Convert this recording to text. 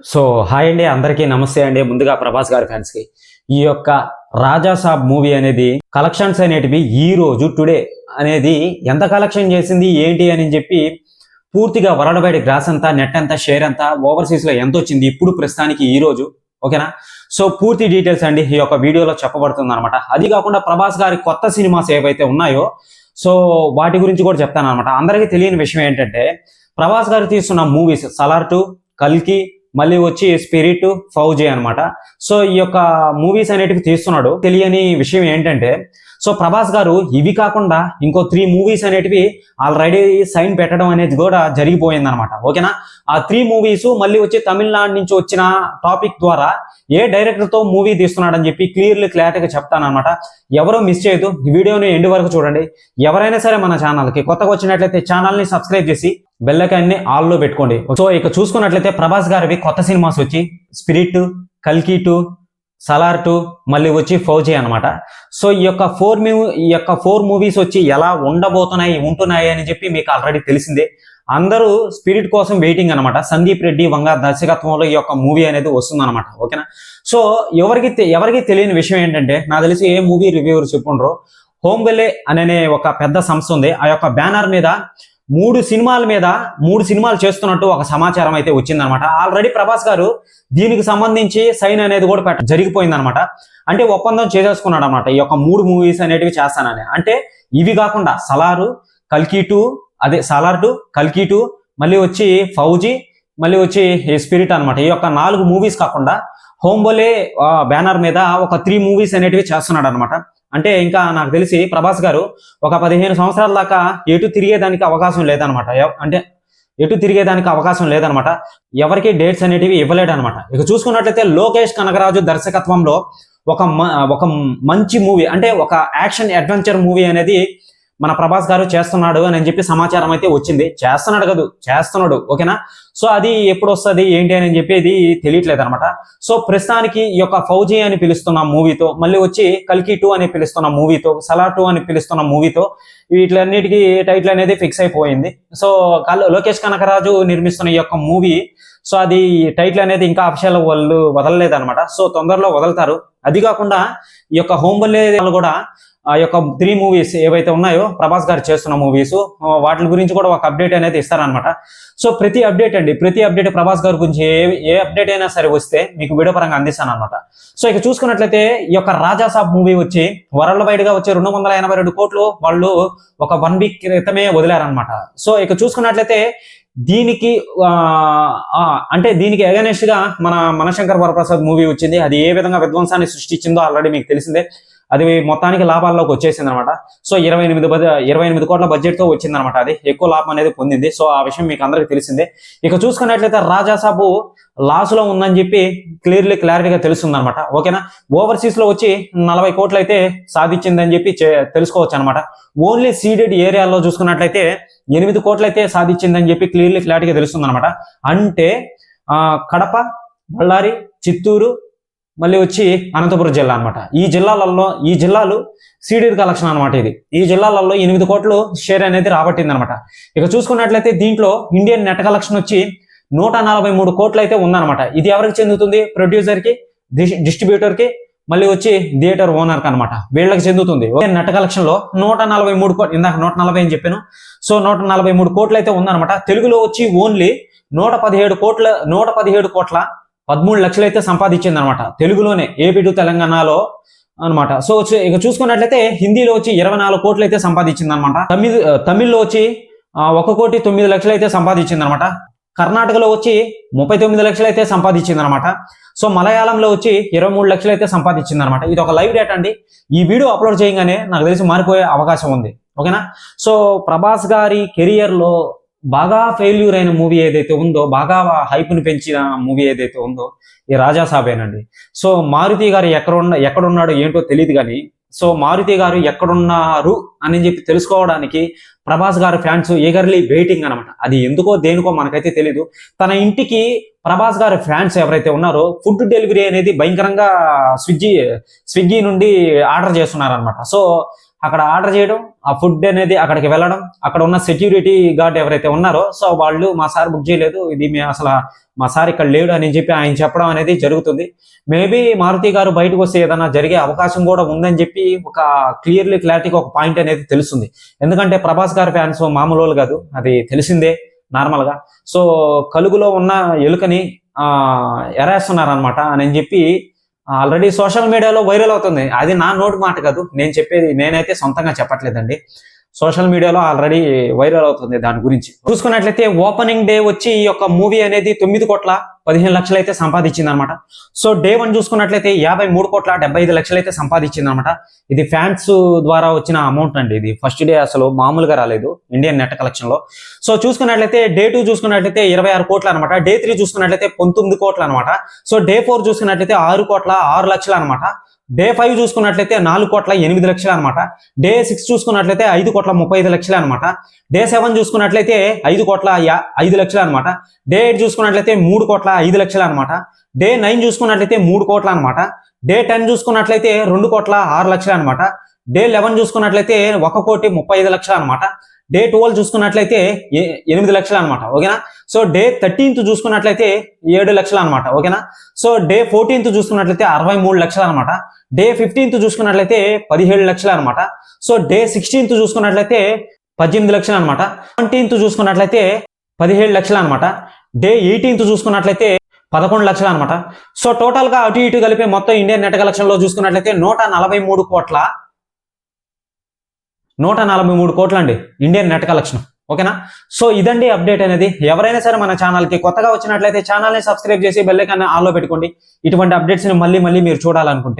So hi అండి, అందరికీ నమస్తే అండి. ముందుగా ప్రభాస్ గారి ఫ్యాన్స్ కి ఈ యొక్క రాజా సాబ్ మూవీ అనేది కలెక్షన్స్ అనేటివి ఈ రోజు టుడే అనేది ఎంత కలెక్షన్ చేసింది ఏంటి అని చెప్పి పూర్తిగా వరల్డ్ వైడ్ గ్రాస్ అంతా, నెట్ అంతా, షేర్ అంతా, ఓవర్సీస్ లో ఎంత వచ్చింది ఇప్పుడు ప్రస్తుతానికి ఈ రోజు, ఓకేనా? సో పూర్తి డీటెయిల్స్ అండి ఈ యొక్క వీడియోలో చెప్పబడుతుంది అనమాట. అది కాకుండా ప్రభాస్ గారి కొత్త సినిమాస్ ఏవైతే ఉన్నాయో సో వాటి గురించి కూడా చెప్తాను అనమాట. అందరికీ తెలియని విషయం ఏంటంటే ప్రభాస్ గారు తీస్తున్న మూవీస్ సలార్ 2, కల్కి, మళ్ళీ వచ్చి స్పిరిట్, ఫౌజీ అనమాట. సో ఈ యొక్క మూవీస్ అనేటివి తీస్తున్నాడు. తెలియని విషయం ఏంటంటే సో ప్రభాస్ గారు ఇవి కాకుండా ఇంకో 3 మూవీస్ అనేటివి ఆల్రెడీ సైన్ పెట్టడం అనేది కూడా జరిగిపోయింది అనమాట, ఓకేనా? ఆ 3 మూవీస్ మళ్ళీ వచ్చి తమిళనాడు నుంచి వచ్చిన టాపిక్ ద్వారా ఏ డైరెక్టర్ తో మూవీ తీస్తున్నాడని చెప్పి క్లారిటీగా చెప్తానమాట. ఎవరో మిస్ చేయదు, ఈ వీడియోని ఎండ్ వరకు చూడండి. ఎవరైనా సరే మన ఛానల్కి కొత్తగా వచ్చినట్లయితే ఛానల్ని సబ్స్క్రైబ్ చేసి బెల్ ఐకాన్ని ఆల్లో పెట్టుకోండి. సో ఇక చూసుకున్నట్లయితే ప్రభాస్ గారివి కొత్త సినిమాస్ వచ్చి స్పిరిట్, కల్కి 2, సలార్ 2, మళ్ళీ వచ్చి ఫౌజీ అనమాట. సో ఈ యొక్క 4 మూవీస్ వచ్చి ఎలా ఉంటున్నాయి అని చెప్పి మీకు ఆల్రెడీ తెలిసిందే. అందరూ స్పిరిట్ కోసం వెయిటింగ్ అనమాట. సందీప్ రెడ్డి వంగ దర్శకత్వంలో ఈ యొక్క మూవీ అనేది వస్తుందన్నమాట, ఓకేనా? సో ఎవరికి తెలియని విషయం ఏంటంటే, నాకు తెలిసి ఏ మూవీ రివ్యూవర్ చెప్పుండ్రో, హోంబెలే అనే ఒక పెద్ద సంస్థ ఉంది. ఆ యొక్క బ్యానర్ మీద 3 సినిమాలు చేస్తున్నట్టు ఒక సమాచారం అయితే వచ్చిందనమాట. ఆల్రెడీ ప్రభాస్ గారు దీనికి సంబంధించి సైన్ అనేది కూడా జరిగిపోయిందనమాట. అంటే ఒప్పందం చేసేసుకున్నాడు అనమాట. ఈ యొక్క 3 మూవీస్ అనేటివి చేస్తానని. అంటే ఇవి కాకుండా సలార్ 2, కల్కి 2, మళ్ళీ వచ్చి ఫౌజీ, మళ్ళీ వచ్చి స్పిరిట్ అనమాట. ఈ యొక్క 4 మూవీస్ కాకుండా హోంబోలే బ్యానర్ మీద ఒక 3 మూవీస్ అనేటివి చేస్తున్నాడు అనమాట. అంటే ఇంకా నాకు తెలిసి ప్రభాస్ గారు ఒక 15 సంవత్సరాల దాకా ఎటు తిరిగేదానికి అవకాశం లేదనమాట. ఎవరికి డేట్స్ అనేటివి ఇవ్వలేడు అనమాట. ఇక చూసుకున్నట్లయితే లోకేష్ కనగరాజు దర్శకత్వంలో ఒక మంచి మూవీ, అంటే ఒక యాక్షన్ అడ్వెంచర్ మూవీ అనేది మన ప్రభాస్ గారు చేస్తున్నాడు అని చెప్పి సమాచారం అయితే వచ్చింది. చేస్తున్నాడు, ఓకేనా? సో అది ఎప్పుడు వస్తుంది ఏంటి అని చెప్పి ఇది తెలియట్లేదు అనమాట. సో ప్రస్తుతానికి ఈ యొక్క ఫౌజీ అని పిలుస్తున్న మూవీతో, మళ్ళీ వచ్చి కల్కి 2 అని పిలుస్తున్న మూవీతో, సలార్ 2 అని పిలుస్తున్న మూవీతో వీటిలన్నిటికీ టైటిల్ అనేది ఫిక్స్ అయిపోయింది. సో లోకేష్ కనకరాజు నిర్మిస్తున్న ఈ యొక్క మూవీ, సో అది టైటిల్ అనేది ఇంకా అఫీషియల్ వాళ్ళు వదలలేదన్నమాట. సో తొందరలో వదులుతారు. అది కాకుండా ఈ యొక్క హోంబల్లే కూడా ఆ యొక్క 3 మూవీస్ ఏవైతే ఉన్నాయో ప్రభాస్ గారు చేస్తున్న మూవీస్, వాటి గురించి కూడా ఒక అప్డేట్ అనేది ఇస్తారనమాట. సో ప్రతి అప్డేట్ ప్రభాస్ గారి గురించి ఏ అప్డేట్ అయినా సరే వస్తే మీకు వీడియో పరంగా అందిస్తాను అనమాట. సో ఇక చూసుకున్నట్లయితే ఈ యొక్క రాజా సాబ్ మూవీ వచ్చి వరల్డ్ వైడ్ గా వచ్చి 282 కోట్లు వాళ్ళు ఒక 1 వీక్ క్రితమే వదిలారనమాట. సో ఇక చూసుకున్నట్లయితే దీనికి అగైనెస్ట్ గా మన మనశంకర్ వరప్రసాద్ మూవీ వచ్చింది. అది ఏ విధంగా విధ్వంసాన్ని సృష్టించిందో ఆల్రెడీ మీకు తెలిసిందే. అది మొత్తానికి లాభాల్లోకి వచ్చేసింది అనమాట. సో 28 కోట్ల బడ్జెట్ తో వచ్చిందనమాట. అది ఎక్కువ లాభం అనేది పొందింది. సో ఆ విషయం మీకు అందరికీ తెలిసిందే. ఇక చూసుకున్నట్లయితే రాజా సాబు లాస్ లో ఉందని చెప్పి క్లారిటీగా తెలుస్తుంది అనమాట, ఓకేనా? ఓవర్సీస్ లో వచ్చి 40 కోట్లు అయితే సాధించిందని చెప్పి తెలుసుకోవచ్చు అనమాట. ఓన్లీ సీడెడ్ ఏరియాలో చూసుకున్నట్లయితే 8 కోట్లు అయితే సాధించిందని చెప్పి క్లారిటీగా తెలుస్తుంది అనమాట. అంటే కడప, బళ్ళారి, చిత్తూరు, మళ్ళీ వచ్చి అనంతపురం జిల్లా అనమాట. ఈ జిల్లాలు సీడెడ్ కలెక్షన్ అనమాట. ఈ జిల్లాలలో 8 కోట్లు షేర్ అనేది రాబట్టింది అనమాట. ఇక చూసుకున్నట్లయితే దీంట్లో ఇండియన్ నెట్ కలెక్షన్ వచ్చి 143 కోట్లు అయితే ఉందన్నమాట. ఇది ఎవరికి చెందుతుంది? ప్రొడ్యూసర్ కి, డిస్ట్రిబ్యూటర్ కి, మళ్ళీ వచ్చి థియేటర్ ఓనర్ కి అనమాట. వీళ్ళకి చెందుతుంది. నెట్ కలెక్షన్ లో 143 కోట్లు, ఇందాక 140 అని చెప్పాను. సో 143 కోట్లు అయితే ఉందన్నమాట. తెలుగులో వచ్చి ఓన్లీ 117 కోట్ల 13 లక్షలు అయితే సంపాదించింది అనమాట, తెలుగులోనే, ఏపీ టు తెలంగాణలో అనమాట. సో ఇక చూసుకున్నట్లయితే హిందీలో వచ్చి 24 కోట్లు అయితే సంపాదించింది అనమాట. తమిళ్లో వచ్చి 1,09 లక్షలు అయితే సంపాదించింది అనమాట. కర్ణాటకలో వచ్చి 39 లక్షలు అయితే సంపాదించింది అనమాట. సో మలయాళంలో వచ్చి 23 లక్షలు అయితే సంపాదించింది అనమాట. ఇది ఒక లైవ్ డేటా అండి. ఈ వీడియో అప్లోడ్ చేయగానే నాకు తెలిసి మారిపోయే అవకాశం ఉంది, ఓకేనా? సో ప్రభాస్ గారి కెరియర్ లో బాగా ఫెయిల్యూర్ అయిన మూవీ ఏదైతే ఉందో, బాగా హైప్ని పెంచిన మూవీ ఏదైతే ఉందో ఈ రాజా సాబేనండి. సో మారుతి గారు ఎక్కడున్నాడో ఏంటో తెలియదు కానీ, సో మారుతి గారు ఎక్కడున్నారు అని చెప్పి తెలుసుకోవడానికి ప్రభాస్ గారు ఫ్యాన్స్ ఈగర్లీ వెయిటింగ్ అనమాట. అది ఎందుకో దేనికో మనకైతే తెలీదు. తన ఇంటికి ప్రభాస్ గారి ఫ్యాన్స్ ఎవరైతే ఉన్నారో ఫుడ్ డెలివరీ అనేది భయంకరంగా స్విగ్గీ నుండి ఆర్డర్ చేస్తున్నారనమాట. సో అక్కడ ఆర్డర్ చేయడం, ఆ ఫుడ్ అనేది అక్కడికి వెళ్ళడం, అక్కడ ఉన్న సెక్యూరిటీ గార్డ్ ఎవరైతే ఉన్నారో సో వాళ్ళు మా సార్ బుక్ చేయలేదు, ఇది మేము అసలు మా సార్ ఇక్కడ లేడు అని చెప్పి ఆయన చెప్పడం అనేది జరుగుతుంది. మేబీ మారుతి గారు బయటకు వస్తే ఏదైనా జరిగే అవకాశం కూడా ఉందని చెప్పి ఒక క్లారిటీగా ఒక పాయింట్ అనేది తెలుస్తుంది. ఎందుకంటే ప్రభాస్ గారి ఫ్యాన్స్ మామూలు వాళ్ళు కాదు, అది తెలిసిందే నార్మల్ గా. సో కలుగులో ఉన్న ఎలుకని ఎరేస్తున్నారనమాట అని చెప్పి ఆల్రెడీ సోషల్ మీడియాలో వైరల్ అవుతుంది. అది నా నోటి మాట కాదు, నేను చెప్పేది, నేనైతే సొంతంగా చెప్పట్లేదండి. సోషల్ మీడియాలో ఆల్రెడీ వైరల్ అవుతుంది దాని గురించి. చూసుకున్నట్లయితే ఓపెనింగ్ డే వచ్చి ఈ యొక్క మూవీ అనేది 9,15,00,000 అయితే సంపాదించింది అనమాట. సో డే 1 చూసుకున్నట్లయితే 53,75,00,000 అయితే సంపాదించింది అనమాట. ఇది ఫ్యాన్స్ ద్వారా వచ్చిన అమౌంట్ అండి. ఇది ఫస్ట్ డే అసలు మామూలుగా రాలేదు ఇండియన్ నెట్ కలెక్షన్ లో. సో చూసుకున్నట్లయితే డే 2 చూసుకున్నట్లయితే 26 కోట్లు అనమాట. డే 3 చూసుకున్నట్లయితే 19 కోట్లు అనమాట. సో డే 4 చూసుకున్నట్లయితే 6,06,00,000 అనమాట. డే 5 చూసుకున్నట్లయితే 4,08,00,000 అనమాట. డే 6 చూసుకున్నట్లయితే 5,35,00,000 అనమాట. డే 7 చూసుకున్నట్లయితే 5,05,00,000 అనమాట. డే 8 చూసుకున్నట్లయితే 3,05,00,000 అనమాట. డే 9 చూసుకున్నట్లయితే 3 కోట్ల అనమాట. డే 10 చూసుకున్నట్లయితే 2,06,00,000 అనమాట. డే 11 చూసుకున్నట్లయితే 1,35,00,000 అనమాట. డే 12 చూసుకున్నట్లయితే 8 లక్షలు అనమాట. ఓకేనా. సో డే 13th చూసుకున్నట్లయితే 7 లక్షలు అనమాట. ఓకేనా. సో డే 14th చూసుకున్నట్లయితే 63 లక్షలు అనమాట. డే 15th చూసుకున్నట్లయితే 17 లక్షలు అనమాట. సో డే 16th చూసుకున్నట్లయితే 18 లక్షలు అనమాట. 17th చూసుకున్నట్లయితే 17 లక్షలు అనమాట. డే 18th చూసుకున్నట్లయితే 11 లక్షలు అనమాట. సో టోటల్ గా అటు ఇటు కలిపి మొత్తం ఇండియన్ నెట్ కలెక్షన్ లో చూసుకున్నట్లయితే 143 కోట్లు అండి ఇండియన్ నెట్ కలెక్షన్. ఓకేనా. సో ఇదండి అప్డేట్ అనేది. ఎవరైనా సరే మన ఛానల్ కి కొత్తగా వచ్చినట్లయితే ఛానల్ ని సబ్స్క్రైబ్ చేసి బెల్ ఐకాన్ ఆన్ లో పెట్టుకోండి. ఇటువంటి అప్డేట్స్ ని మళ్ళీ మీరు చూడాలనుకుంటే.